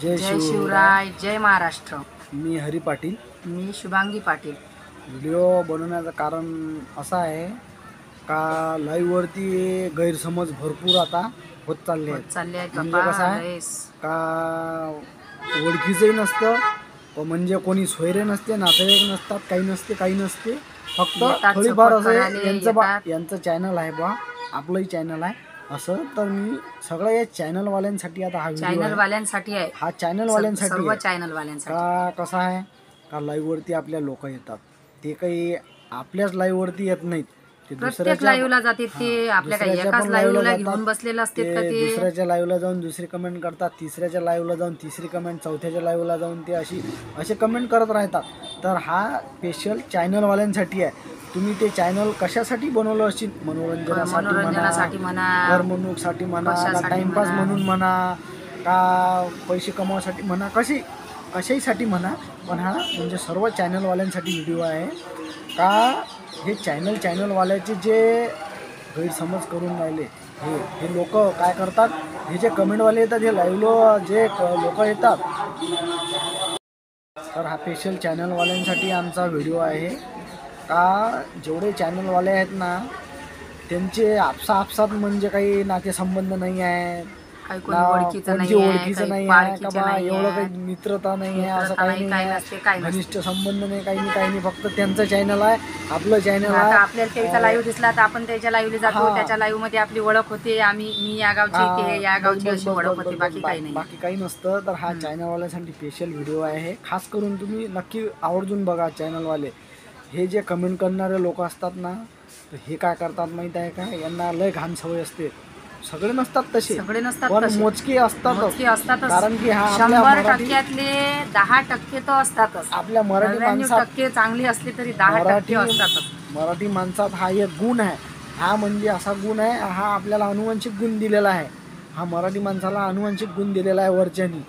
जय जय शिवराय, जय महाराष्ट्र। मी हरी पाटील। मी Shubhangi Patil. Video बनवण्याचं कारण असं आहे का लाईव्हवरती गैरसमज भरपूर आता होत चालले आहेत। म्हणजे कसं आहे का ओळखीचंही नसतं, म्हणजे कोणी सोयरे नसते, नातेवाईक नसतात, काही नसते, फक्त थोडीफार असं यांचं चॅनल आहे बा, आपलंही चॅनल आहे असं। तर मी सगळ्या या चॅनलवाल्यांसाठी आता हा व्हिडिओ आहे, हा चॅनलवाल्यांसाठी सर्व आहे। चॅनलवाल्यांसाठी का कसं आहे का लाईव्हवरती आपल्या लोक येतात, ते काही आपल्याच लाईव्हवरती येत नाहीत, ते प्रत्येक लाईव्हला जाते, ते आपल्या काही एकाच लाईव्हला घेऊन बसलेले असतात का ते दुसऱ्याच्या लाईव्हला जाऊन दुसरी कमेंट करतात, तिसऱ्याच्या लाईव्हला जाऊन तिसरी कमेंट, चौथ्याच्या लाईव्हला जाऊन ते असे कमेंट करत राहतात। तर हा स्पेशल चॅनलवाल्यांसाठी आहे। तुम्ही ते चॅनल कशासाठी बनवलं असेल, मनोरंजनासाठी म्हणा, करमणूकसाठी म्हणा, का टाइमपास म्हणून म्हणा, का पैसे कमवायसाठी म्हणा, कशाहीसाठी म्हणा, पण हा म्हणजे सर्व चॅनलवाल्यांसाठी व्हिडिओ आहे। का हे चॅनलवाल्याचे जे गैरसमज करून राहिले, हे लोक काय करतात, हे जे कमेंटवाले येतात, हे लाईव्हला जे लोक येतात, तर हा स्पेशल चॅनलवाल्यांसाठी आमचा व्हिडिओ आहे। का जेवढे चॅनलवाले आहेत ना, त्यांचे आपसात म्हणजे काही नातेसंबंध नाही आहे, ओळखीचं नाही आहे का बा, एवढं काही मित्रता नाही आहे, असं काही नाही आहे, घनिष्ठ संबंध नाही, काही नाही, फक्त त्यांचं चॅनल आहे, आपलं चॅनल आहे। आपल्याला त्याचा लाईव्ह दिसला तर आपण त्याच्या लाईव्हला जातो, त्याच्या लाईव्ह मध्ये आपली ओळख होते, मी या गावची, ते या गावची, अशी ओळख होते, बाकी काही नसतं। तर हा चॅनलवाल्यासाठी स्पेशल व्हिडिओ आहे, खास करून तुम्ही नक्की आवर्जून बघा। चॅनलवाले हे जे कमेंट करणारे लोक असतात ना, तर हे काय करतात माहीत आहे का, यांना लय घाण सवय असते। सगळे नसतात तसे, पण मोजके असतात, कारण की हा 100%तले 10% तर असतातच। आपल्या मराठी 99% चांगली असली तरी 10% असतातच। मराठी माणसात हा एक गुण आहे, हा म्हणजे असा गुण आहे, हा आपल्याला अनुवांशिक गुण दिलेला आहे। हा मराठी माणसाला अनुवांशिक गुण दिलेला आहे वरच्यानी,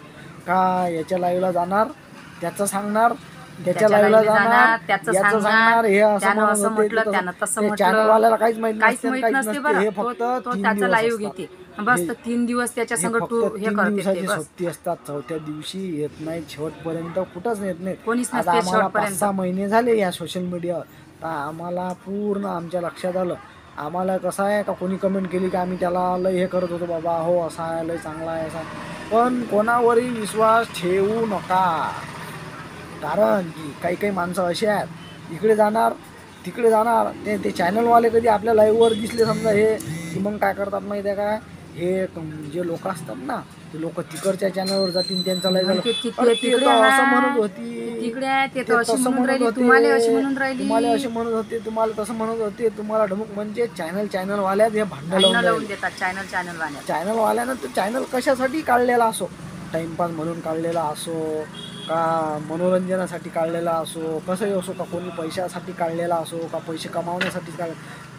का याच्या लाईव्हला जाणार, त्याचं सांगणार, त्याच्या लाईव्हला जाणार, याचं सांगणार, हे असं म्हटलं, त्यानं तसं म्हटलं, चॅनलवाल्याला काहीच माहित नसते, हे फक्त त्याचा लाईव्ह घेते, बस 3 दिवस त्याच्या संग हे 3 दिवसाची सुट्टी असतात, चौथ्या दिवशी येत नाही, शेवटपर्यंत कुठंच येत नाही। आता आम्हाला 5-6 महिने झाले या सोशल मीडियावर, तर आम्हाला पूर्ण आमच्या लक्षात आलं। आम्हाला कसं आहे का, कोणी कमेंट केली की आम्ही त्याला लय हे करत होतो, बाबा हो असा आहे, लय चांगला आहे असा, पण कोणावरही विश्वास ठेवू नका। कारण की काही माणसं असे आहेत, इकडे जाणार तिकडे जाणार, ते चॅनलवाले कधी आपल्या लाईव्हवर दिसले समजा हे, की मग काय करतात माहिती आहे का, हे जे लोक असतात ना, ते लोक तिकडच्या चॅनलवर जातील, त्यांचा लाईव्ह असं म्हणत होती, तसं म्हणत होते, तुम्हाला असे म्हणत होते, तुम्हाला तसं म्हणत होते, तुम्हाला ढमुक, म्हणजे चॅनलवाल्यात हे भांडण लावून देतात। चॅनलवाल्यानं तो चॅनल कशासाठी काढलेला असो, टाइमपास म्हणून काढलेला असो, का मनोरंजनासाठी काढलेला असो, कसंही असो, का कोणी पैशासाठी काढलेला असो, का पैसे कमावण्यासाठी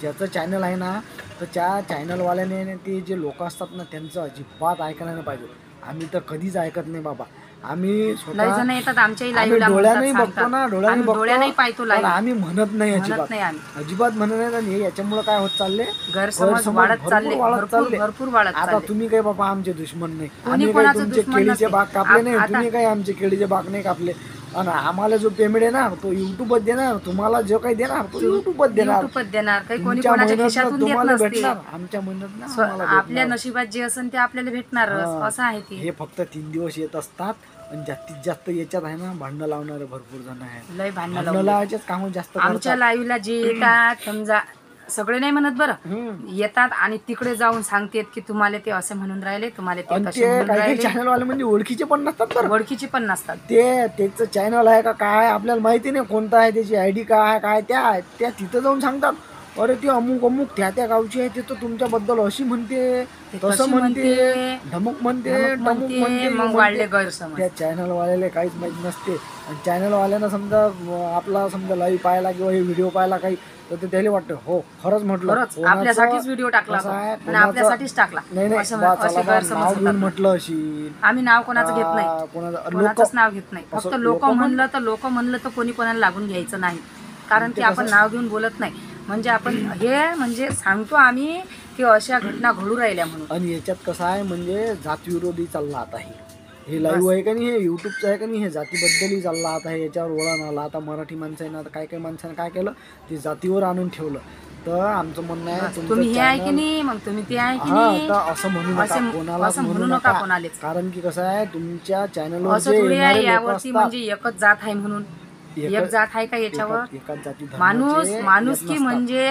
ज्याचं चॅनल आहे ना, तर त्या चॅनलवाल्याने ते जे लोक असतात ना, त्यांचं अजिबात ऐकायला नाही पाहिजे। आम्ही तर कधीच ऐकत नाही बाबा, आम्ही स्वतः डोळ्याने बघतो ना, डोळ्याने बघतो, पण आम्ही म्हणत नाही, अजिबात म्हणत नाही। आणि याच्यामुळे काय होत चालले, गैरसमज वाढत चालले, भरपूर वाढत। आता तुम्ही काही बाबा आमचे दुश्मन नाही, आम्ही काही तुमचे केळीचे बाग कापले नाही, तुम्ही काही आमचे केळीचे बाग नाही कापले, आणि आम्हाला जो पेमेंट येणार तो युट्यूबच देणार, तुम्हाला जो काही देणार तो युट्यूबच देणार, काही कोणी कोणाच्या खिशातून देत नसते, आमच्या मेहनत आपल्या नशिबात जे असेल ते आपल्याला भेटणार, असं आहे ते। हे फक्त 3 दिवस येत असतात, आणि जास्तीत जास्त याच्यात आहे ना, भांडणं लावणारे भरपूर जण आहेत, लय भांडणं लावायचेच काम जास्त आमच्या लाईव्हला जे येतात, समजा सगळे नाही म्हणत बरं, येतात आणि तिकडे जाऊन सांगतात की तुम्हाला ते असे म्हणून राहिले, तुम्हाला ते तसे म्हणून राहिले। चॅनलवाले म्हणजे ओळखीचे पण नसतात, ओळखीचे पण नसतात, त्याचं चॅनल आहे का काय आपल्याला माहिती नाही, कोणता आहे, त्याची आयडी काय काय, त्या तिथं जाऊन सांगतात, अरे ती अमुक त्या गावची आहे, ते तर तुमच्याबद्दल अशी म्हणते, तसं म्हणते, ढमुक म्हणते, मग वाढले गैरसमज। त्या चॅनलवाल्याला काहीच माहित नसते, आणि चॅनलवाल्यानं समजा आपला समजा लाईव्ह पाहायला किंवा हे व्हिडिओ पाहायला काही, तर त्याला वाटतं हो खरंच म्हटलं, आपल्यासाठीच व्हिडिओ टाकला, आपल्यासाठीच टाकला, नाही नाव घेऊन म्हटलं अशी, आम्ही नाव कोणाचं घेत नाही, कोणाचंच नाव घेत नाही, फक्त लोक म्हणलं तर कोणी कोणाला लागून घ्यायचं नाही, कारण की आपण नाव घेऊन बोलत नाही, म्हणजे आपण हे म्हणजे सांगतो आम्ही की अशा घटना घडू राहिल्या म्हणून। आणि याच्यात कसं आहे, म्हणजे जातविरोधी चालला आता हे, हे लाईव्ह आहे का नाही, हे युट्यूबचं आहे का नाही, हे जातीबद्दलही चालला. आता हे याच्यावर वळण आला. आता मराठी माणसांना आता काही माणसानं काय केलं, ते जातीवर आणून ठेवलं. तर आमचं म्हणणं आहे तुम्ही हे आहे की नाही, मग तुम्ही ते आहे की नाही, तर असं म्हणू नका, कोणाला म्हणू नका. कारण की कसं आहे, तुमच्या चॅनलवर असं थोडी आहे यावरती म्हणजे एकच जात आहे म्हणून एक जात आहे का याच्यावर. एकाच जाती माणूस की म्हणजे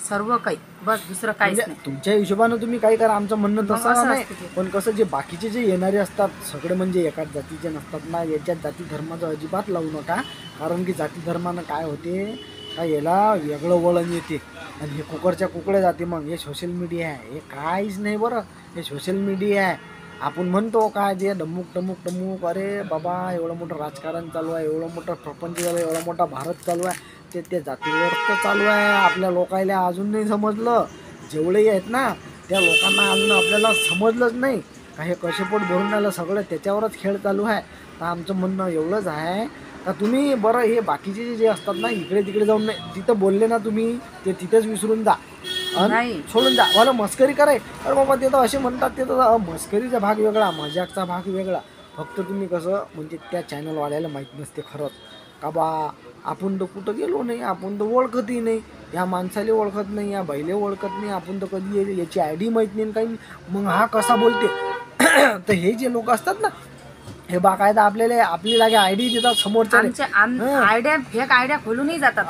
सर्व काही, बस दुसरं काहीच नाही. तुमच्या हिशोबानं तुम्ही काही करा, आमचं म्हणणं तसं नाही. पण कसं जे बाकीचे जे येणारे असतात सगळे म्हणजे एकाच जातीचे नसतात ना, याच्यात जाती धर्माचं अजिबात लावू नका. कारण की जाती धर्मानं काय होते का, याला वेगळं वळण येते आणि हे कुकरच्या कुकडे जाते. मग हे सोशल मीडिया आहे, हे काहीच नाही बरं, हे सोशल मीडिया आहे. आपण म्हणतो काय जे डमुक, अरे बाबा एवढं मोठं राजकारण चालू आहे, एवढं मोठं प्रपंच चालू आहे, एवढा मोठा भारत चालू आहे, ते त्या जातीवर तर चालू आहे. आपल्या लोकायला अजून नाही समजलं, जेवढेही आहेत ना त्या लोकांना अजून आपल्याला समजलंच नाही का हे कशेपोट भरून राहिलं, सगळं त्याच्यावरच खेळ चालू आहे. तर आमचं म्हणणं एवढंच आहे का तुम्ही बरं हे बाकीचे जे असतात ना इकडे तिकडे जाऊन नाही, तिथं बोलले ना तुम्ही ते तिथेच विसरून जा, सोडून जा. मला मस्करी कराय, अरे बाबा ते तर असे म्हणतात, ते तर मस्करीचा भाग वेगळा, मजाकचा भाग वेगळा. फक्त तुम्ही कसं म्हणजे त्या चॅनलवाल्याला माहीत नसते खरंच का बा आपण तर कुठं गेलो नाही, आपण तर ओळखतही नाही, या माणसाला ओळखत नाही, या बाईले ओळखत नाही, आपण तर कधी याची आयडी माहीत नाही काही. मग हा कसा बोलते तर हे जे लोक असतात ना हे बाकायदा आपल्याला आपली लागे आयडी देतात समोरच्या, आयडिया फेक आयडिया खोलूनही जातात.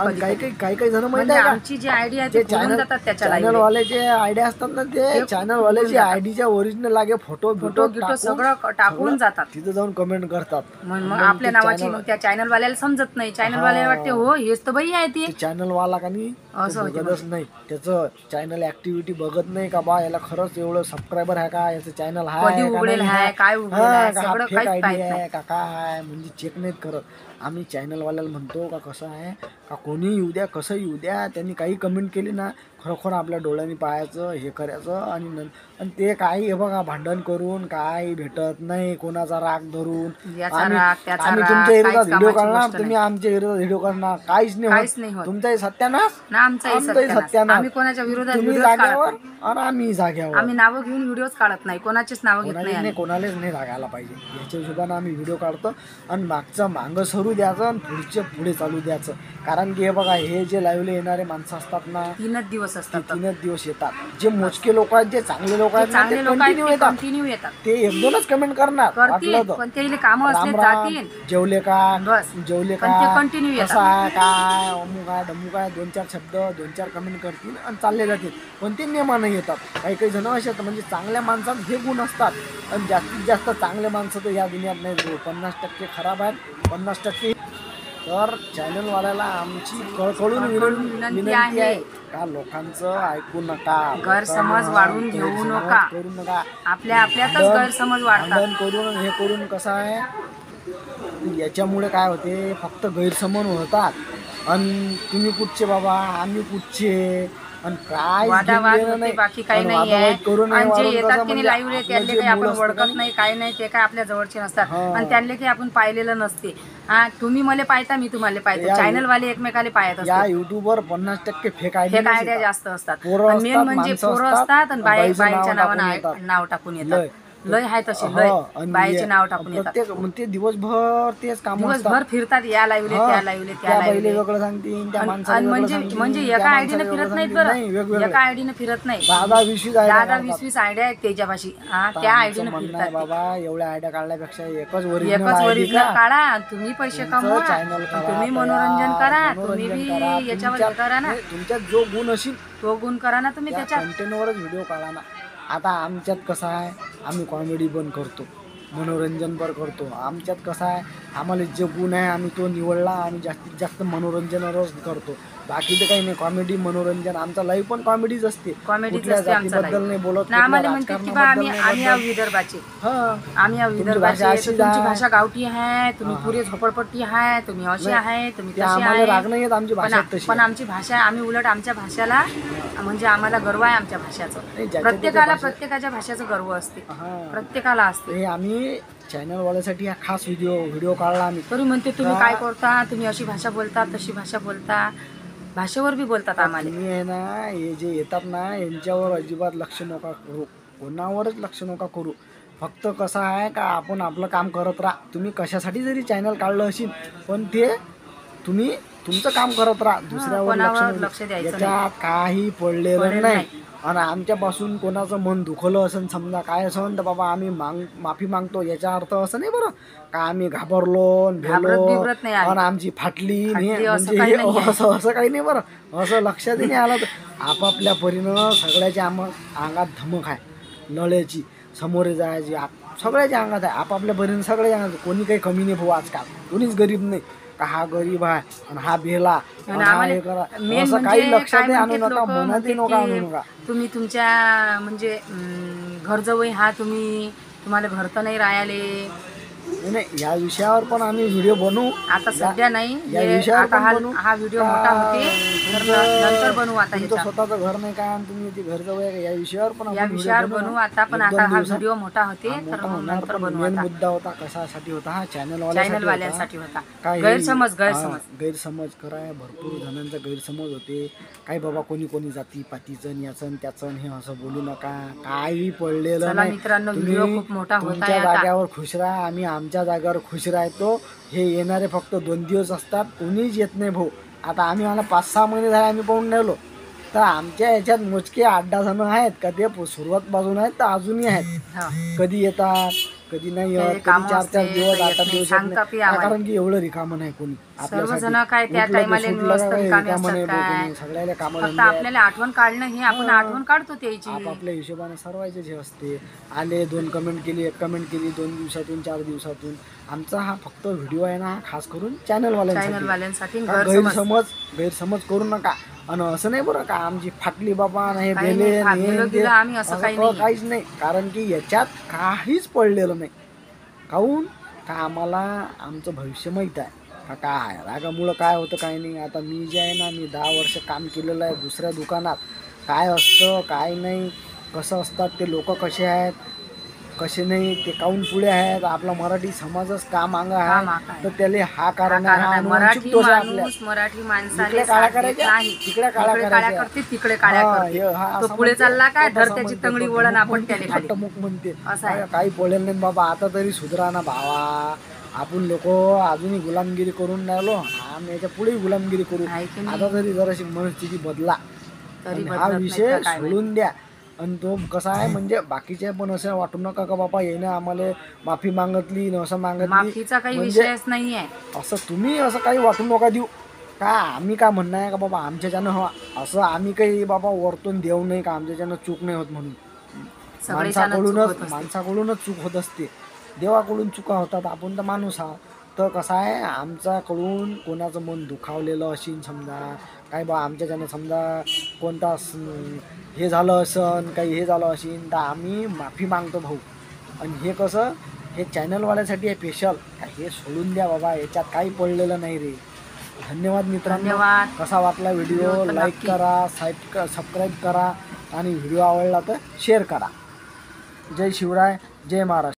काही जण माहिती आहे आमची जी आयडी आहे ते खोलून जातात, त्याच्या चॅनल वाल्याचे आयडिया असतात ना, ते चॅनल वाल्याचे आयडीच्या ओरिजिनल लागे फोटो सगळं टाकून जातात, तिथे जाऊन कमेंट करतात. मग आपल्या नावाची मग त्या चॅनल वाल्याला समजत नाही, चॅनल वाल्याला वाटते हो हेच तर बाई आहे ते चॅनल वाला का नाही बघतच नाही, त्याचं चॅनल ऍक्टिव्हिटी बघत नाही का बा याला खरंच एवढं सबस्क्रायबर आहे का, याचं चॅनल आहे काय आहे का काय म्हणजे चेक नाहीत करत. आम्ही चॅनलवाल्याला म्हणतो का कसं आहे का कोणी येऊ द्या, कसं येऊ द्या, त्यांनी काही कमेंट केली ना खरोखर आपल्या डोळ्यांनी पाहायचं, हे करायचं. आणि ते काही हे बघा भांडण करून काही भेटत नाही, कोणाचा राग धरून आम्ही तुमच्या विरोधात व्हिडिओ काढणार, तुम्ही आमच्या विरोधात व्हिडिओ करणार, काहीच नाही होत. तुमचाही सत्यानाश, आमचाही सत्यानाश. तुम्ही जाग्यावर आणि आम्ही जाग्यावर. आम्ही नावं घेऊन व्हिडिओ काढत नाही, कोणाचेच नावं घेत नाही, कोणालाच नाही लागायला पाहिजे. याच्या हिशोबाने आम्ही व्हिडिओ काढतो आणि मागं सरू द्यायचं आणि पुढे चालू द्यायचं. कारण की हे बघा हे जे लाईव्हला येणारे माणसं असतात ना 3 दिवस असतात, 3 दिवस येतात. जे मोजके लोक आहेत, जे चांगले लोक आहेत कंटिन्यू येतात, ते 1-2च कमेंट करणार, जेवले का कंटिन्यू कसं आहे काय अमुक आहे डमुक आहे, 2-4 शब्द 2-4 कमेंट करतील आणि चालले जातील. पण ते नियमानं येतात. काही जण असे म्हणजे चांगल्या माणसात हे गुण असतात आणि जास्तीत जास्त चांगले माणसं तर या दुनियात नाही. 50% खराब आहेत, 50%. तर चॅनलवाल्याला आमची कळकळून विनंती आहे का लोकांचं ऐकू नका, गैरसमज वाढवून घेऊ नका, करू नका. आपल्यातच गैरसमज वाढतात करून हे करून कसं आहे याच्यामुळे काय होते फक्त गैरसमज होतात आणि तुम्ही कुठचे बाबा आम्ही कुठचे आणि काय बाकी काही नाही आहे. जे येतात की लाईव्ह त्यांना काही आपण ओळखत नाही, काही नाही, ते काय आपल्या जवळचे नसतात आणि त्यांना काही आपण पाहिलेलं नसते. तुम्ही मला पाहता, मी तुम्हाला पाहतो, चॅनल वाले एकमेकाला पाहत असतात. या युट्यूबवर 50% फेक आयडिया जास्त असतात. मेन म्हणजे पोरं असतात आणि बाईच्या नावानं नाव टाकून येतात. लय आहे तसे लय बाईचे नाव टाकून येतात. ते दिवसभर तेच काम दिवसभर फिरतात, या लाईव्हले त्या लाईव्हले त्या लाईव्हले वेगळं सांगतील, त्या म्हणजे एका आयडीने फिरत नाहीत बरं, एका आयडीने फिरत नाही, 10-20 आयडिया आहेत त्याच्यापाशी, त्या आयडीने फिरतात. बाबा एवढ्या आयडिया काढल्यापेक्षा एकच ओरिजिनल काढा, तुम्ही पैसे कमवा, तुम्ही मनोरंजन करा, तुम्ही बी याच्यावर करा ना, तुमच्यात जो गुण असेल तो गुण करा ना, तुम्ही त्याच्या कंटेंटवरच व्हिडिओ काढा ना. आता आमच्यात कसं आहे आम्ही कॉमेडी पण करतो, मनोरंजन पण करतो. आमच्यात कसं आहे आम्हाला जे गुण आहे आम्ही तो निवडला, आम्ही जास्तीत जास्त मनोरंजनावरच करतो. बाकी तर काही नाही, कॉमेडी मनोरंजन. आमचा लाईव्ह पण कॉमेडीच असते, कुठल्या जातीबद्दल नाही बोलत. आम्हाला म्हणते की बा आम्ही विदर्भाचे, आम्ही विदर्भाचे, तुमची भाषा गावठी आहे, तुम्ही पुरे झोपडपट्टी आहे, तुम्ही अशी आहे, तुम्ही तशी आहे. राग नाही येत आमची भाषा तशी, पण आमची भाषा आम्ही उलट आमच्या भाषाला म्हणजे आम्हाला गर्व आहे आमच्या भाषाचं. प्रत्येकाच्या भाषेचं गर्व असते, प्रत्येकाला असते. आम्ही चॅनलवाल्यासाठी हा खास व्हिडिओ काढला आम्ही. तरी म्हणते तुम्ही काय करता, तुम्ही अशी भाषा बोलता, तशी भाषा बोलता, भाषेवर बी बोलतात आम्हाला. तुम्ही आहे ना हे जे येतात ना यांच्यावर अजिबात लक्ष नका करू, कोणावरच लक्ष नका करू. फक्त कसं आहे का आपण आपलं काम करत राहा. तुम्ही कशासाठी जरी चॅनल काढलं असेल पण ते तुम्ही तुमचं काम करत राहा, दुसऱ्यावर कोणावर लक्ष द्यायचं नाही. याच्यात काही पडलेलं नाही. आणि आमच्यापासून कोणाचं मन दुखवलं असेल समजा काय असेल तर बाबा आम्ही माफी मागतो. याचा अर्थ असं नाही बरं का आम्ही घाबरलो भेलो आणि आमची फाटली म्हणजे असं काही नाही बरं. असं लक्षात नाही आलं तर आपापल्या परीनं सगळ्याच्या अंगात धमक आहे लढ्याची, समोरे जायची सगळ्याच्या अंगात आहे. आपापल्या परीनं सगळ्या अंगात, कोणी काही कमी नाही भाऊ. आजकाल कोणीच गरीब नाही का हा गरीब आहे आणि हा भेला हे करा असं काही लक्षात आणू नका, मनात नका आणू नका. तुम्ही तुमच्या म्हणजे घरजवळ हा तुम्हाला घर तर नाही राहिले नाही. या विषयावर पण आम्ही व्हिडिओ बनवू, आता सध्या नाही. या विषयावर पण बनवू. हा व्हिडिओ मोठा होते नंतर बनवू. आता तुमचं स्वतःचं घर नाही काय आणि तुम्ही ते घर जवळ या विषयावर पण या विषयावर बनवू आता. पण आता हा व्हिडिओ मोठा होते तर नंतर बनवू. मेन मुद्दा होता कशासाठी होता हा चॅनल वाल्यांसाठी होता. गैरसमज कराय भरपूर जणांचा गैरसमज होते. काही बाबा कोणी जाती पातीचं याचं त्याचं हे असं बोलू नका. काही पडलेलं नाही. मित्रांनो व्हिडिओ खूप मोठा होता. तुमच्या जाग्यावर खुश राहा, आम्ही आमच्या जागेवर खुश राहतो. हे येणारे फक्त 2 दिवस असतात, कोणीच येत नाही भाऊ. आता आम्ही मला 5-6 महिने झाले आम्ही पाहून राहिलो तर आमच्या याच्यात मोजके 8-10 जण आहेत का ते सुरुवात पासून आहेत तर अजूनही आहेत. कधी येतात कधी नाही येत, कधी 4-4 दिवस 8 दिवस येत नाही. कारण की एवढं रिकामं नाही कोणी. सर्वजण काय त्या टायमाला सगळ्याला काम आपल्याला आठवण काढणं हे आपण आठवण काढतो त्याची आपल्या हिशोबाने सर्वांचे जे असते. आले 2 कमेंट केली 1 कमेंट केली 2 दिवसातून 4 दिवसातून. आमचा हा फक्त व्हिडिओ आहे ना खास करून चॅनलवाल्यांसाठी. गैरसमज करू नका. आणि असं नाही बरं का आमची फाटली बाबा नाही बेले काहीच नाही. कारण की याच्यात काहीच पडलेलं नाही. काहून का आम्हाला आमचं भविष्य माहीत आहे का काय रागामुळं काय होतं काय नाही. आता मी जे आहे ना मी 10 वर्ष काम केलेलं आहे दुसऱ्या दुकानात. काय असतं काय नाही कसं असतात ते लोक कसे आहेत कसे नाही ते काहून पुढे आहेत. आपला मराठी समाजच का मागं आहे तर त्याला हा कारण आहे. मराठी माणसाने काळा करायच्या तिकडे काळा करते तिकडे काळ्या पुढे चालला काय धर त्याची तंगडी वळण आपण त्याला म्हणते. काही बोलेल नाही बाबा. आता तरी सुधरा ना भावा. आपण लोक अजूनही गुलामगिरी करून राहिलो. आम्ही याच्या पुढे गुलामगिरी करू. आता तरी जराशी मनस्थिती बदला. हा विषय सोडून द्या. आणि तो कसा आहे म्हणजे बाकीचे पण असं वाटू नका का बाबा येणं आम्हाला माफी मागितली असं मागितली. माफीचा काही विषयच नाही आहे. असं तुम्ही असं काही वाटू नका देऊ का आम्ही काय म्हणणं आहे का बाबा आमच्याच्यानं हवा असं आम्ही काही बाबा वरतून देऊ नाही का आमच्याच्यानं चूक नाही होत म्हणून. माणसाकडूनच चूक होत असते. देवाकडून चुका होतात. आपण तर माणूस आहोत. तर कसं आहे आमच्याकडून कोणाचं मन दुखावलेलं असेल समजा काय बा आमच्याच्यानं समजा कोणता हे झालं असन काही हे झालं असेल तर आम्ही माफी मागतो भाऊ. आणि हे कसं हे चॅनलवाल्यासाठी आहे स्पेशल. हे सोडून द्या बाबा याच्यात काही पडलेलं नाही रे. धन्यवाद मित्रांनो. कसा वाटला व्हिडिओ लाईक करा सबस्क्राईब करा आणि व्हिडिओ आवडला तर शेअर करा. जय शिवराय जय महाराष्ट्र.